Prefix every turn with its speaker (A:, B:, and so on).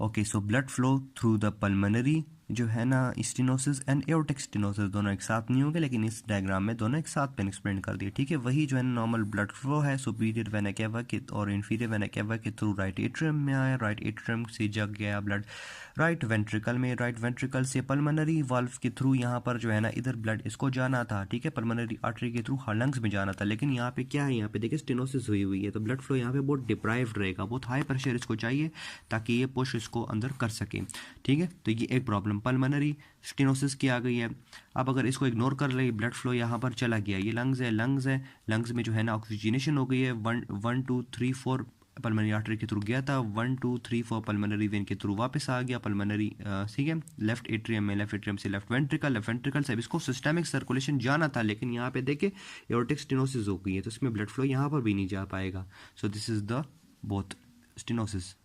A: Okay, so blood flow through the pulmonary जो है ना स्टेनोसिस एंड एओर्टिक स्टेनोसिस दोनों एक साथ नहीं होंगे, लेकिन इस डायग्राम में दोनों एक साथ पेन एक्सप्लेन कर दिए, ठीक है। वही जो है नॉर्मल ब्लड फ्लो है सुपीरियर वेना केवा के और इंफीरियर वेना केवा के थ्रू राइट एट्रियम में आया, राइट एट्रियम से जग गया ब्लड राइट वेंट्रिकल में, राइट वेंट्रिकल से पल्मोनरी वाल्व के थ्रू यहाँ पर जो है ना इधर ब्लड इसको जाना था, ठीक है, पल्मोनरी आर्टरी के थ्रू लंग्स में जाना था। लेकिन यहाँ पे क्या है, यहाँ पे देखिए स्टेनोसिस हुई हुई है, तो ब्लड फ्लो यहाँ पे बहुत डिप्राइव्ड रहेगा, बहुत हाई प्रेशर इसको चाहिए ताकि ये पुश इसको अंदर कर सके, ठीक है। तो ये एक प्रॉब्लम पल्मोनरी स्टेनोसिस की आ गई है। अब अगर इसको इग्नोर कर ले, ब्लड फ्लो यहाँ पर चला गया, ये लंग्स है, लंग्स में जो है ना ऑक्सीजनेशन हो गई है, 1 2 3 4 पल्मोनरी आर्टरी के थ्रू गया था, 1 2 3 4 पल्मोनरी वेन के थ्रू वापस आ गया पल्मोनरी, ठीक है, लेफ्ट एट्रियम में, लेफ्ट एट्रियम से लेफ्ट वेंट्रिकल से इसको सिस्टेमिक सर्कुलेशन जाना था, लेकिन यहाँ पे देखे एओर्टिक स्टेनोसिस हो गई है, तो इसमें ब्लड फ्लो यहाँ पर भी नहीं जा पाएगा। So this is the both stenosis.